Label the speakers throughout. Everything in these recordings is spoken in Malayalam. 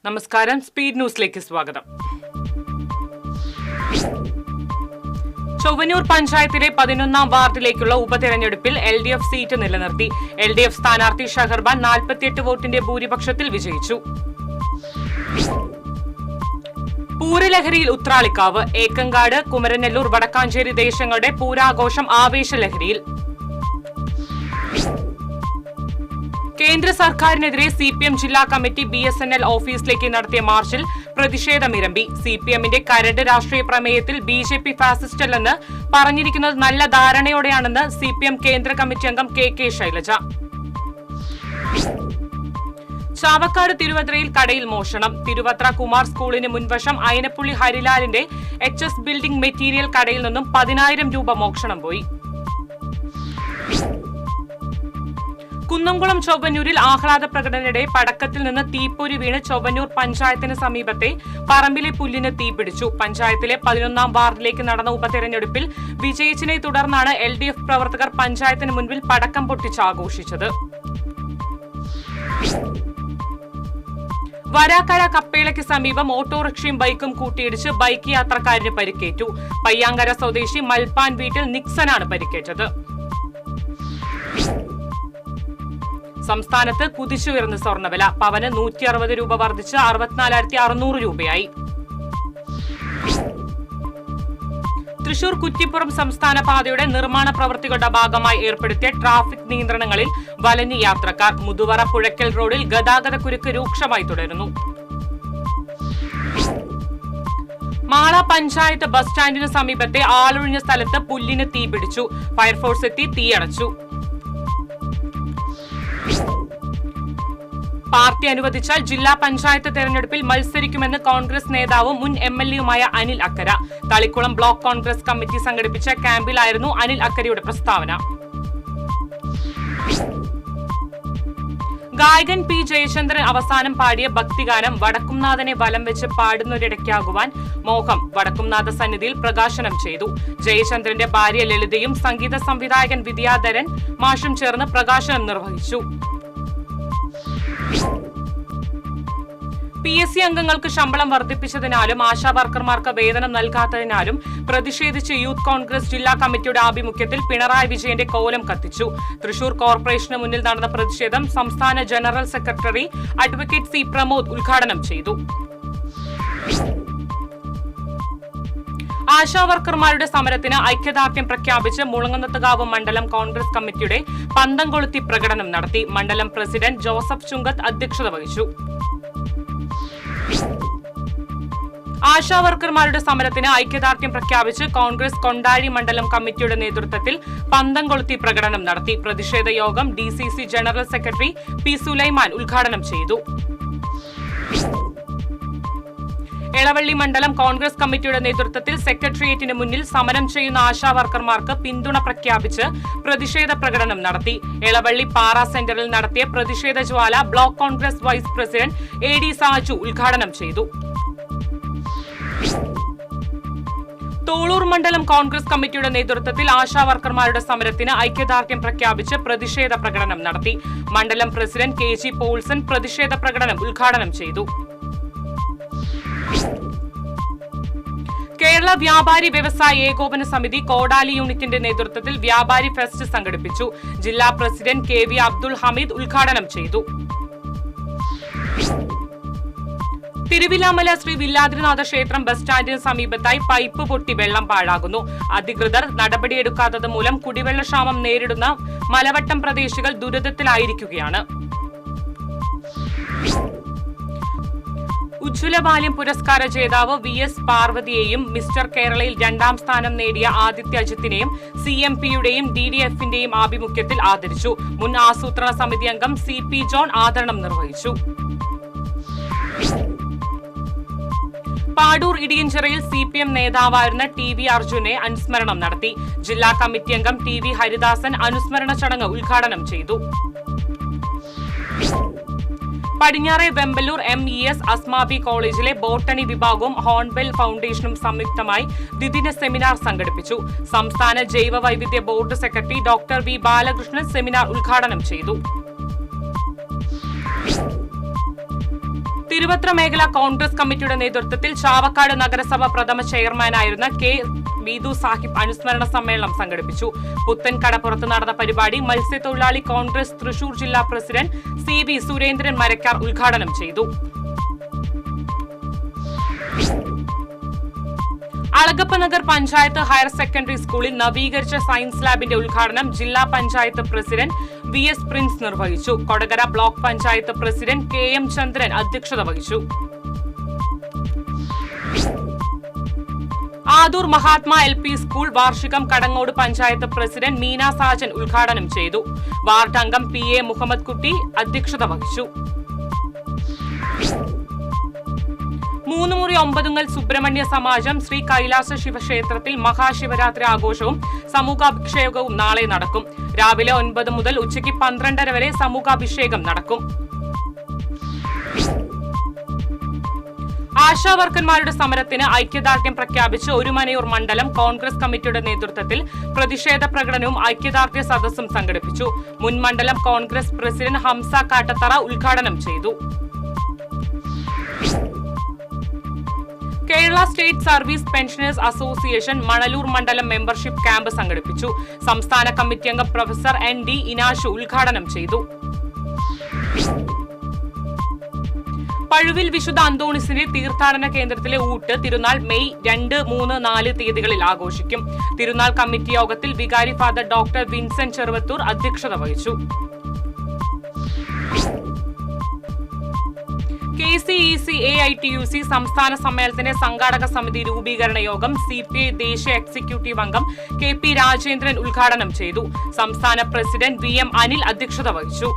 Speaker 1: നമസ്കാരം, സ്പീഡ് ന്യൂസിലേക്ക് സ്വാഗതം. ചൊവ്വന്നൂർ പഞ്ചായത്തിലെ 11ാം വാർഡിലേക്കുള്ള ഉപതെരഞ്ഞെടുപ്പിൽ LDF സീറ്റ് നിലനിർത്തി. LDF സ്ഥാനാർത്ഥി ഷഹർബാൻ 48 വോട്ടിന്റെ ഭൂരിപക്ഷത്തിൽ വിജയിച്ചു. പൂരലഹരിയിൽ ഉത്രാളിക്കാവ്. ഏക്കങ്കാട്, കുമരനെല്ലൂർ, വടക്കാഞ്ചേരി ദേശങ്ങളുടെ പൂരാഘോഷം ആവേശലഹരിയിൽ. കേന്ദ്ര സർക്കാരിനെതിരെ CPM ജില്ലാ കമ്മിറ്റി BSNL ഓഫീസിലേക്ക് നടത്തിയ മാർച്ചിൽ പ്രതിഷേധമിരമ്പി. CPMന്റെ കരട് രാഷ്ട്രീയ പ്രമേയത്തിൽ BJP ഫാസിസ്റ്റല്ലെന്ന് പറഞ്ഞിരിക്കുന്നത് നല്ല ധാരണയോടെയാണെന്ന് CPM കേന്ദ്ര കമ്മിറ്റി അംഗം KK ശൈലജ. ചാവക്കാട് തിരുവത്രയിൽ കടയിൽ മോഷണം. തിരുവത്ര കുമാർ സ്കൂളിന് മുൻവശം അയനപ്പുള്ളി ഹരിലാലിന്റെ HS ബിൽഡിംഗ് മെറ്റീരിയൽ കടയിൽ നിന്നും 10,000 രൂപ മോഷണം പോയി. കുന്നംകുളം ചൊവ്വന്നൂരിൽ ആഹ്ലാദ പ്രകടനത്തിനിടെ പടക്കത്തിൽ നിന്ന് തീപ്പൊരി വീണ് ചൊവ്വന്നൂർ പഞ്ചായത്തിന് സമീപത്തെ പറമ്പിലെ പുല്ലിന് തീപിടിച്ചു. പഞ്ചായത്തിലെ 11ാം വാർഡിലേക്ക് നടന്ന ഉപതെരഞ്ഞെടുപ്പിൽ വിജയിച്ചതിനെ തുടർന്നാണ് LDF പ്രവർത്തകർ പഞ്ചായത്തിന് മുൻപിൽ പടക്കം പൊട്ടിച്ച് ആഘോഷിച്ചത്. വരാക്കര കപ്പേളയ്ക്ക് സമീപം ഓട്ടോറിക്ഷയും ബൈക്കും കൂട്ടിയിടിച്ച് ബൈക്ക് യാത്രക്കാരന് പരിക്കേറ്റു. പയ്യാങ്കര സ്വദേശി മൽപ്പാൻ വീട്ടിൽ നിക്സനാണ് പരിക്കേറ്റത്. സംസ്ഥാനത്ത് കുതിച്ചുയർന്ന സ്വർണ്ണവില. പവന് 160 രൂപ വർദ്ധിച്ച് 64,600 രൂപയായി. തൃശൂർ കുറ്റിപ്പുറം സംസ്ഥാന പാതയുടെ നിർമ്മാണ പ്രവൃത്തികളുടെ ഭാഗമായി ഏർപ്പെടുത്തിയ ട്രാഫിക് നിയന്ത്രണങ്ങളിൽ വലഞ്ഞ് യാത്രക്കാർ. മുതുവറ പുഴയ്ക്കൽ റോഡിൽ ഗതാഗതക്കുരുക്ക് രൂക്ഷമായി തുടരുന്നു. മാള പഞ്ചായത്ത് ബസ് സ്റ്റാൻഡിന് സമീപത്തെ ആളൊഴിഞ്ഞ സ്ഥലത്ത് പുല്ലിന് തീപിടിച്ചു. ഫയർഫോഴ്സ് എത്തി തീയണച്ചു. പാർട്ടി അനുവദിച്ചാൽ ജില്ലാ പഞ്ചായത്ത് തെരഞ്ഞെടുപ്പിൽ മത്സരിക്കുമെന്ന് കോൺഗ്രസ് നേതാവും മുൻ MLAയുമായ അനിൽ അക്കര. തളിക്കുളം ബ്ലോക്ക് കോൺഗ്രസ് കമ്മിറ്റി സംഘടിപ്പിച്ച ക്യാമ്പിലായിരുന്നു അനിൽ അക്കരയുടെ പ്രസ്താവന. ഗായകൻ P. ജയചന്ദ്രൻ അവസാനം പാടിയ ഭക്തിഗാനം വടക്കുംനാഥനെ വലം വെച്ച് പാടുന്നൊരിടയ്ക്കാകുവാൻ മോഹം വടക്കുംനാഥ സന്നിധിയിൽ പ്രകാശനം ചെയ്തു. ജയചന്ദ്രന്റെ ഭാര്യ ലളിതയും സംഗീത സംവിധായകൻ വിദ്യാധരൻ മാഷും ചേർന്ന് പ്രകാശനം നിർവഹിച്ചു. PSC അംഗങ്ങൾക്ക് ശമ്പളം വർദ്ധിപ്പിച്ചതിനാലും ആശാവർക്കർമാർക്ക് വേതനം നൽകാത്തതിനാലും പ്രതിഷേധിച്ച് യൂത്ത് കോൺഗ്രസ് ജില്ലാ കമ്മിറ്റിയുടെ ആഭിമുഖ്യത്തിൽ പിണറായി വിജയന്റെ കോലം കത്തിച്ചു. തൃശൂർ കോർപ്പറേഷന് മുന്നിൽ നടന്ന പ്രതിഷേധം സംസ്ഥാന general secretary advocate C. Pramod ഉദ്ഘാടനം ചെയ്തു. ആശാവർക്കർമാരുടെ സമരത്തിന് ഐക്യദാർഢ്യം പ്രഖ്യാപിച്ച് മുളങ്ങുന്നത്തുകാവ് മണ്ഡലം കോൺഗ്രസ് കമ്മിറ്റിയുടെ പന്തം കൊളുത്തി പ്രകടനം നടത്തി. മണ്ഡലം പ്രസിഡന്റ് ജോസഫ് ചുങ്കത്ത് അധ്യക്ഷത വഹിച്ചു. ആശാവർക്കർമാരുടെ സമരത്തിന് ഐക്യദാർഢ്യം പ്രഖ്യാപിച്ച് കോൺഗ്രസ് കൊണ്ടാഴി മണ്ഡലം കമ്മിറ്റിയുടെ നേതൃത്വത്തിൽ പന്തം കൊളുത്തി പ്രകടനം നടത്തി. പ്രതിഷേധ യോഗം DCC general secretary P. Sulaiman ഉദ്ഘാടനം ചെയ്തു. എളവള്ളി മണ്ഡലം കോൺഗ്രസ് കമ്മിറ്റിയുടെ നേതൃത്വത്തിൽ സെക്രട്ടേറിയറ്റിന് മുന്നിൽ സമരം ചെയ്യുന്ന ആശാവർക്കർമാർക്ക് പിന്തുണ പ്രഖ്യാപിച്ച് പ്രതിഷേധ പ്രകടനം നടത്തി. എളവള്ളി പാറ സെന്ററിൽ നടത്തിയ പ്രതിഷേധ ജ്വാല block Congress vice president AD Saju ഉദ്ഘാടനം ചെയ്തു. തോളൂർ മണ്ഡലം കോൺഗ്രസ് കമ്മിറ്റിയുടെ നേതൃത്വത്തിൽ ആശാവർക്കർമാരുടെ സമരത്തിന് ഐക്യദാർഢ്യം പ്രഖ്യാപിച്ച് പ്രതിഷേധ പ്രകടനം നടത്തി. മണ്ഡലം പ്രസിഡന്റ് KG പോൾസൺ പ്രതിഷേധ പ്രകടനം ഉദ്ഘാടനം ചെയ്തു. കേരള വ്യാപാരി വ്യവസായ ഏകോപന സമിതി കോടാലി യൂണിറ്റിന്റെ നേതൃത്വത്തിൽ വ്യാപാരി ഫെസ്റ്റ് സംഘടിപ്പിച്ചു. ജില്ലാ പ്രസിഡന്റ് KV അബ്ദുൾ ഹമീദ് ഉദ്ഘാടനം ചെയ്തു. തിരുവിലാമല ശ്രീ വില്ലാദ്രിനാഥ ക്ഷേത്രം ബസ് സ്റ്റാൻഡിന് സമീപത്തായി പൈപ്പ് പൊട്ടി വെള്ളം പാഴാകുന്നു. അധികൃതർ നടപടിയെടുക്കാത്തത് മൂലം കുടിവെള്ളക്ഷാമം നേരിടുന്ന മലവട്ടം പ്രദേശികൾ ദുരിതത്തിലായിരിക്കുകയാണ്. ഉജ്ജ്വല ബാല്യം പുരസ്കാര ജേതാവ് VS പാർവതിയെയും മിസ്റ്റർ കേരളയിൽ 2ാം സ്ഥാനം നേടിയ ആദിത്യ അജിത്തിനെയും CMPയുടെയും DDFന്റെയും ആഭിമുഖ്യത്തിൽ ആദരിച്ചു. മുൻ ആസൂത്രണ സമിതി അംഗം CP ജോൺ ആദരണം നിർവഹിച്ചു. പാടൂർ ഇടിയഞ്ചിറയിൽ CPM നേതാവായിരുന്ന TV അർജുനെ അനുസ്മരണം നടത്തി. ജില്ലാ കമ്മിറ്റി അംഗം TV ഹരിദാസൻ അനുസ്മരണ ചടങ്ങ് ഉദ്ഘാടനം ചെയ്തു. പടിഞ്ഞാറെ വെമ്പലൂർ MES അസ്മാബി കോളേജിലെ ബോട്ടണി വിഭാഗവും ഹോൺബെൽ ഫൗണ്ടേഷനും സംയുക്തമായി ദ്വിദിന സെമിനാർ സംഘടിപ്പിച്ചു. സംസ്ഥാന ജൈവ വൈവിധ്യ board secretary doctor V. Balakrishnan seminar ഉദ്ഘാടനം ചെയ്തു. തിരുവത്ര മേഖല കോൺഗ്രസ് കമ്മിറ്റിയുടെ നേതൃത്വത്തിൽ ചാവക്കാട് നഗരസഭ പ്രഥമ ചെയർമാനായിരുന്ന കെ ബീദു സാഹിബ് അനുസ്മരണ സമ്മേളനം സംഘടിപ്പിച്ചു. പുത്തൻ കടപ്പുറത്ത് നടന്ന പരിപാടി മത്സ്യത്തൊഴിലാളി കോൺഗ്രസ് തൃശൂർ ജില്ലാ പ്രസിഡന്റ് CV സുരേന്ദ്രൻ മരക്കാർ ഉദ്ഘാടനം ചെയ്തു. അളഗപ്പനഗർ പഞ്ചായത്ത് ഹയർ സെക്കൻഡറി സ്കൂളിൽ നവീകരിച്ച സയൻസ് ലാബിന്റെ ഉദ്ഘാടനം ജില്ലാ പഞ്ചായത്ത് പ്രസിഡന്റ് VS പ്രിൻസ് നിർവഹിച്ചു. Kodakara block panchayat president KM ചന്ദ്രൻ അധ്യക്ഷത വഹിച്ചു. ആദൂർ മഹാത്മാ LP സ്കൂൾ വാർഷികം കടങ്ങോട് പഞ്ചായത്ത് പ്രസിഡന്റ് മീന സാജൻ ഉദ്ഘാടനം ചെയ്തു. വാർഡ് അംഗം PA മുഹമ്മദ് കുട്ടി അധ്യക്ഷത വഹിച്ചു. മൂന്നുമുറി ഒമ്പതുങ്ങൽ സുബ്രഹ്മണ്യ സമാജം ശ്രീ കൈലാസ ശിവക്ഷേത്രത്തിൽ മഹാശിവരാത്രി ആഘോഷവും സമൂഹാഭിഷേകവും നാളെ നടക്കും. രാവിലെ 9 മുതൽ ഉച്ചയ്ക്ക് 12:30 വരെ സമൂഹാഭിഷേകം നടക്കും. ആശാവർക്കർമാരുടെ സമരത്തിന് ഐക്യദാർഢ്യം പ്രഖ്യാപിച്ച് ഒരുമനയൂർ മണ്ഡലം കോൺഗ്രസ് കമ്മിറ്റിയുടെ നേതൃത്വത്തിൽ പ്രതിഷേധ പ്രകടനവും ഐക്യദാർഢ്യ സദസ്സും സംഘടിപ്പിച്ചു. മുൻ മണ്ഡലം കോൺഗ്രസ് പ്രസിഡന്റ് ഹംസ കാട്ടത്തറ ഉദ്ഘാടനം ചെയ്തു. Kerala state service pensioners association Manalur മണ്ഡലം മെമ്പർഷിപ്പ് ക്യാമ്പ് സംഘടിപ്പിച്ചു. സംസ്ഥാന കമ്മിറ്റി അംഗം പ്രൊഫസർ ND ഇനാഷു ഉദ്ഘാടനം ചെയ്തു. പഴുവിൽ വിശുദ്ധ അന്തോണിസിന്റെ തീർത്ഥാടന കേന്ദ്രത്തിലെ ഊട്ട് തിരുനാൾ മെയ് 2, 3, 4 തീയതികളിൽ ആഘോഷിക്കും. തിരുനാൾ കമ്മിറ്റി യോഗത്തിൽ വികാരി ഫാദർ ഡോക്ടർ വിൻസെന്റ് ചെറുവത്തൂർ അധ്യക്ഷത വഹിച്ചു. KCEC AITUC സംസ്ഥാന സമ്മേളനത്തിന്റെ സംഘാടക സമിതി രൂപീകരണ യോഗം CPI ദേശീയ എക്സിക്യൂട്ടീവ് അംഗം KP രാജേന്ദ്രൻ ഉദ്ഘാടനം ചെയ്തു. സംസ്ഥാന പ്രസിഡന്റ് VM അനിൽ അധ്യക്ഷത വഹിച്ചു.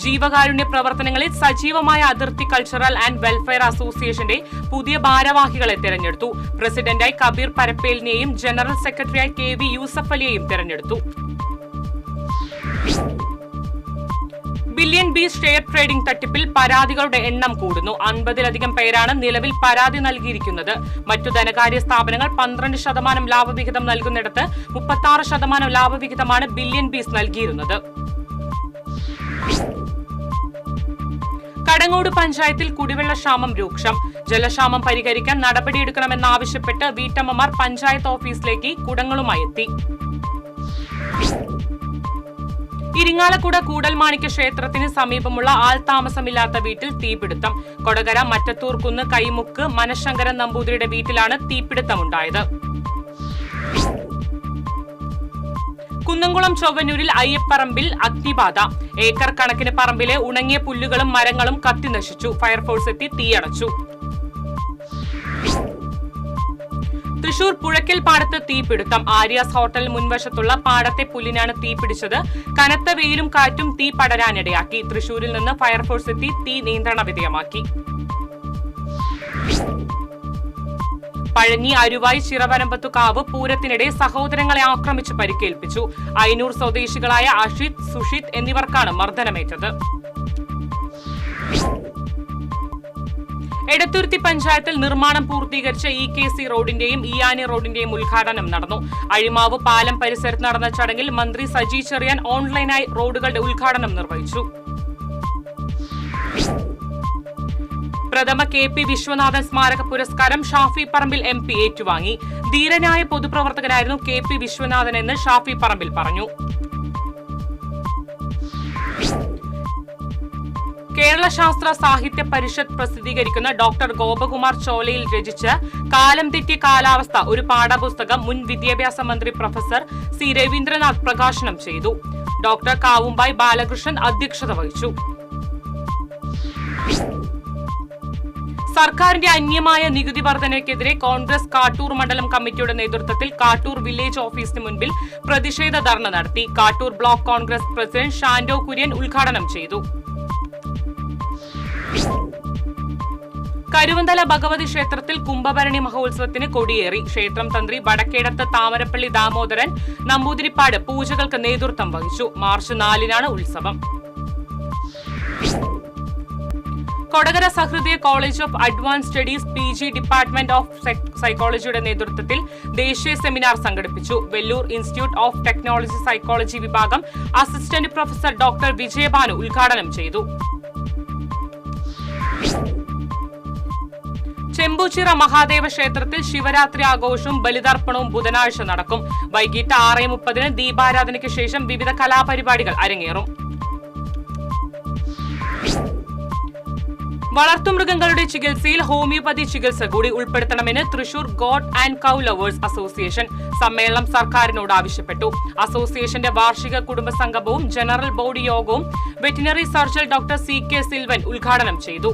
Speaker 1: ജീവകാരുണ്യ പ്രവർത്തനങ്ങളിൽ സജീവമായ അതിർത്തി കൾച്ചറൽ ആൻഡ് വെൽഫെയർ അസോസിയേഷന്റെ പുതിയ ഭാരവാഹികളെ തെരഞ്ഞെടുത്തു. പ്രസിഡന്റായി കബീർ പരപ്പേലിനെയും ജനറൽ സെക്രട്ടറിയായി KV യൂസഫ് അലിയെയും തെരഞ്ഞെടുത്തു. ബില്യൺ ബീസ് ഷെയർ ട്രേഡിംഗ് തട്ടിപ്പിൽ പരാതികളുടെ എണ്ണം കൂടുന്നു. 50-ലധികം പേരാണ് നിലവിൽ പരാതി നൽകിയിരിക്കുന്നത്. മറ്റു ധനകാര്യ സ്ഥാപനങ്ങൾ 12% ലാഭവിഹിതം നൽകുന്നിടത്ത് 36% ലാഭവിഹിതമാണ് ബില്യൺ ബീസ് നൽകിയിരുന്നത്. കടങ്ങോട് പഞ്ചായത്തിൽ കുടിവെള്ള ക്ഷാമം രൂക്ഷം. ജലക്ഷാമം പരിഹരിക്കാൻ നടപടിയെടുക്കണമെന്നാവശ്യപ്പെട്ട് വീട്ടമ്മമാർ പഞ്ചായത്ത് ഓഫീസിലേക്ക് കുടങ്ങളുമായി എത്തി. ഇരിങ്ങാലക്കുട കൂടൽമാണിക്യ ക്ഷേത്രത്തിന് സമീപമുള്ള ആൾതാമസമില്ലാത്ത വീട്ടിൽ തീപിടുത്തം. കൊടകര മറ്റത്തൂർക്കുന്ന് കൈമുക്ക് മനശങ്കരൻ നമ്പൂതിരിയുടെ വീട്ടിലാണ് തീപിടുത്തമുണ്ടായത്. കുന്നംകുളം ചൊവ്വന്നൂരിൽ അയ്യപ്പറമ്പിൽ അഗ്നിബാധ. ഏക്കർ കണക്കിന് പറമ്പിലെ ഉണങ്ങിയ പുല്ലുകളും മരങ്ങളും കത്തിനശിച്ചു. ഫയർഫോഴ്സ് എത്തി തീയടച്ചു. തൃശൂർ പുഴയ്ക്കൽ പാടത്ത് തീപിടുത്തം. ആര്യാസ് ഹോട്ടൽ മുൻവശത്തുള്ള പാടത്തെ പുല്ലിനാണ് തീപിടിച്ചത്. കനത്ത വെയിലും കാറ്റും തീ പടരാനിടയാക്കി. തൃശൂരിൽ നിന്ന് ഫയർഫോഴ്സ് എത്തി തീ നിയന്ത്രണ വിധേയമാക്കി. പഴഞ്ഞി അരുവായി ചിറവരമ്പത്തുകാവ് പൂരത്തിനിടെ സഹോദരങ്ങളെ ആക്രമിച്ച് പരിക്കേൽപ്പിച്ചു. അയനൂർ സ്വദേശികളായ അഷിത്, സുഷിത് എന്നിവർക്കാണ് മർദ്ദനമേറ്റത്. എടത്തുരുത്തി പഞ്ചായത്തിൽ നിർമ്മാണം പൂർത്തീകരിച്ച EKC റോഡിന്റെയും ഇയാനി റോഡിന്റെയും ഉദ്ഘാടനം നടന്നു. അഴിമാവ് പാലം പരിസരത്ത് നടന്ന ചടങ്ങിൽ മന്ത്രി സജി ചെറിയാൻ ഓൺലൈനായി റോഡുകളുടെ ഉദ്ഘാടനം നിർവഹിച്ചു. പ്രഥമ KP വിശ്വനാഥൻ സ്മാരക പുരസ്കാരം ഷാഫി പറമ്പിൽ MP ഏറ്റുവാങ്ങി. ധീരനായ പൊതുപ്രവർത്തകനായിരുന്നു KP വിശ്വനാഥൻ എന്ന് ഷാഫി പറമ്പിൽ പറഞ്ഞു. കേരള ശാസ്ത്ര സാഹിത്യ പരിഷത്ത് പ്രസിദ്ധീകരിക്കുന്ന ഡോക്ടർ ഗോപകുമാർ ചോലയിൽ രചിച്ച കാലം തെറ്റിയ കാലാവസ്ഥ ഒരു പാഠപുസ്തകം മുൻ വിദ്യാഭ്യാസ മന്ത്രി പ്രൊഫസർ C രവീന്ദ്രനാഥ് പ്രകാശനം ചെയ്തു. ഡോക്ടർ കാവുമ്പായി ബാലകൃഷ്ണൻ അധ്യക്ഷത വഹിച്ചു. സർക്കാരിന്റെ അന്യമായ നികുതി വർധനയ്ക്കെതിരെ കോൺഗ്രസ് കാട്ടൂർ മണ്ഡലം കമ്മിറ്റിയുടെ നേതൃത്വത്തിൽ കാട്ടൂർ വില്ലേജ് ഓഫീസിന് മുൻപിൽ പ്രതിഷേധ ധർണ നടത്തി. കാട്ടൂർ ബ്ലോക്ക് കോൺഗ്രസ് പ്രസിഡന്റ് ഷാൻഡോ കുര്യൻ ഉദ്ഘാടനം ചെയ്തു. കരുവന്തല ഭഗവതി ക്ഷേത്രത്തിൽ കുംഭഭരണി മഹോത്സവത്തിന് കൊടിയേറി. ക്ഷേത്രം തന്ത്രി വടക്കേടത്ത് താമരപ്പള്ളി ദാമോദരൻ നമ്പൂതിരിപ്പാട് പൂജകൾക്ക് നേതൃത്വം വഹിച്ചു. മാർച്ച് 4-നാണ് ഉത്സവം. Kodakara Sahrudaya college of advance studies PG department of സൈക്കോളജിയുടെ നേതൃത്വത്തിൽ ദേശീയ സെമിനാർ സംഘടിപ്പിച്ചു. Vellore institute of technology psychology വിഭാഗം അസിസ്റ്റന്റ് പ്രൊഫസർ ഡോക്ടർ വിജയഭാനു ഉദ്ഘാടനം ചെയ്തു. ചെമ്പൂച്ചിറ മഹാദേവ ക്ഷേത്രത്തിൽ ശിവരാത്രി ആഘോഷവും ബലിതർപ്പണവും ബുധനാഴ്ച നടക്കും. വൈകിട്ട് 6:30 ദീപാരാധനയ്ക്ക് ശേഷം വിവിധ കലാപരിപാടികൾ അരങ്ങേറും. വളർത്തുമൃഗങ്ങളുടെ ചികിത്സയിൽ ഹോമിയോപ്പതി ചികിത്സ കൂടി ഉൾപ്പെടുത്തണമെന്ന് Thrissur goat and cow lovers association സമ്മേളനം സർക്കാരിനോട് ആവശ്യപ്പെട്ടു. അസോസിയേഷന്റെ വാർഷിക കുടുംബ സംഗമവും ജനറൽ ബോഡി യോഗവും veterinary surgeon doctor CK Silvan ഉദ്ഘാടനം ചെയ്തു.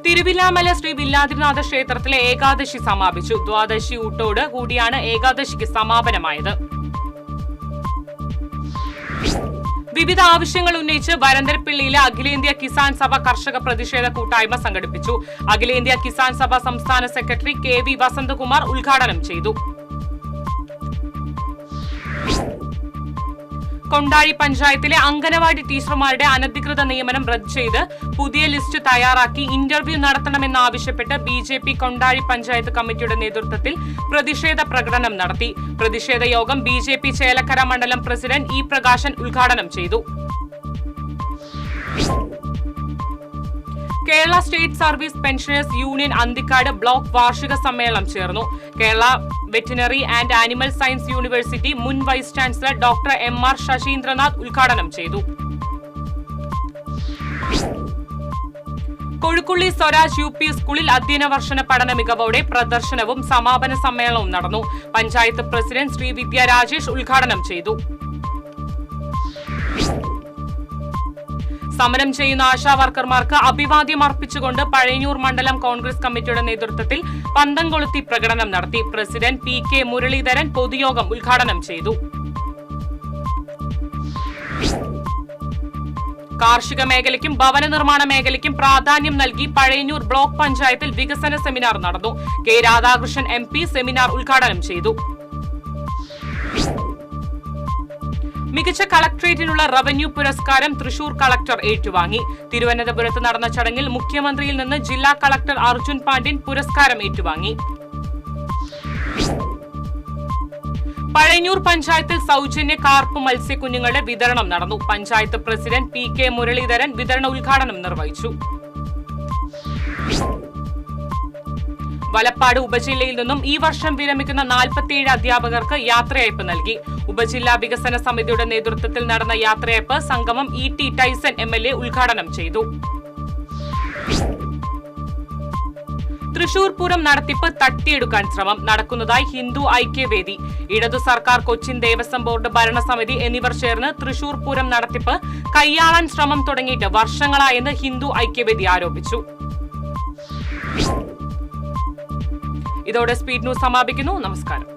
Speaker 1: തിരുവില്ലാമല ശ്രീ വില്ലാതിനാഥ ക്ഷേത്രത്തിലെ ഏകാദശി സമാപിച്ചു. ദ്വാദശി ഊട്ടോട് കൂടിയാണ് ഏകാദശിക്ക് സമാപനമായത്. വിവിധ ആവശ്യങ്ങൾ ഉന്നയിച്ച് വരന്തരപ്പിള്ളിയിലെ അഖിലേന്ത്യാ കിസാൻ സഭ കർഷക പ്രതിഷേധ കൂട്ടായ്മ സംഘടിപ്പിച്ചു. അഖിലേന്ത്യാ കിസാൻ സഭ സംസ്ഥാന സെക്രട്ടറി KV വസന്തകുമാർ ഉദ്ഘാടനം ചെയ്തു. കൊണ്ടാഴി പഞ്ചായത്തിലെ അംഗനവാടി ടീച്ചർമാരുടെ അനധികൃത നിയമനം റദ്ദ് ചെയ്ത് പുതിയ ലിസ്റ്റ് തയ്യാറാക്കി ഇന്റർവ്യൂ നടത്തണമെന്നാവശ്യപ്പെട്ട് BJP കൊണ്ടാഴി പഞ്ചായത്ത് കമ്മിറ്റിയുടെ നേതൃത്വത്തിൽ പ്രതിഷേധ പ്രകടനം നടത്തി. പ്രതിഷേധ യോഗം BJP ചേലക്കര മണ്ഡലം പ്രസിഡന്റ് E പ്രകാശൻ ഉദ്ഘാടനം ചെയ്തു. Kerala state service pensioners union Anthikad block വാർഷിക സമ്മേളനം ചേർന്നു. Kerala veterinary and animal science university മുൻ vice chancellor doctor MR Sasindranath ഉദ്ഘാടനം ചെയ്തു. കൊഴുക്കുള്ളി സ്വരാജ് UP സ്കൂളിൽ അധ്യയന വർഷ പഠന മികവോടെ പ്രദർശനവും സമാപന സമ്മേളനവും നടന്നു. പഞ്ചായത്ത് പ്രസിഡന്റ് ശ്രീ വിദ്യ രാജേഷ് ഉദ്ഘാടനം ചെയ്തു. സമരം ചെയ്യുന്ന ആശാവർക്കർമാർക്ക് അഭിവാദ്യം അർപ്പിച്ചുകൊണ്ട് പഴയന്നൂർ മണ്ഡലം കോൺഗ്രസ് കമ്മിറ്റിയുടെ നേതൃത്വത്തിൽ പന്തം കൊളുത്തി പ്രകടനം നടത്തി. പ്രസിഡന്റ് PK മുരളീധരൻ പൊതുയോഗം ഉദ്ഘാടനം ചെയ്തു. കാർഷിക മേഖലയ്ക്കും ഭവന നിർമ്മാണ മേഖലയ്ക്കും പ്രാധാന്യം നൽകി പഴയന്നൂർ ബ്ലോക്ക് പഞ്ചായത്തിൽ വികസന സെമിനാർ നടന്നു. K രാധാകൃഷ്ണൻ MP സെമിനാർ ഉദ്ഘാടനം ചെയ്തു. മികച്ച കളക്ടറേറ്റിനുള്ള റവന്യൂ പുരസ്കാരം തൃശൂർ കളക്ടർ ഏറ്റുവാങ്ങി. തിരുവനന്തപുരത്ത് നടന്ന ചടങ്ങിൽ മുഖ്യമന്ത്രിയിൽ നിന്ന് ജില്ലാ കളക്ടർ അർജുൻ പാണ്ഡ്യൻ പുരസ്കാരം ഏറ്റുവാങ്ങി. പഴയന്നൂർ പഞ്ചായത്തിൽ സൗജന്യ കാർപ്പ് മത്സ്യക്കുഞ്ഞുങ്ങളുടെ വിതരണം നടന്നു. പഞ്ചായത്ത് പ്രസിഡന്റ് PK മുരളീധരൻ വിതരണ ഉദ്ഘാടനം നിർവഹിച്ചു. വലപ്പാട് ഉപജില്ലയിൽ നിന്നും ഈ വർഷം വിരമിക്കുന്ന 47 അധ്യാപകർക്ക് യാത്രയയപ്പ് നൽകി. ഉപജില്ലാ വികസന സമിതിയുടെ നേതൃത്വത്തിൽ നടന്ന യാത്രയയപ്പ് സംഗമം ET ടൈസൺ MLA ഉദ്ഘാടനം ചെയ്തു. തൃശൂർ പൂരം നടത്തിപ്പ് തട്ടിയെടുക്കാൻ ശ്രമം നടക്കുന്നതായി ഹിന്ദു ഐക്യവേദി. ഇടതു സർക്കാർ, കൊച്ചിൻ ദേവസ്വം ബോർഡ് ഭരണസമിതി എന്നിവർ ചേർന്ന് തൃശൂർ പൂരം നടത്തിപ്പ് കയ്യാളാൻ ശ്രമം തുടങ്ങിയിട്ട് വർഷങ്ങളായെന്ന് ഹിന്ദു ഐക്യവേദി ആരോപിച്ചു. ഇതോടെ സ്പീഡ് ന്യൂസ് സമാപിക്കുന്നു. നമസ്കാരം.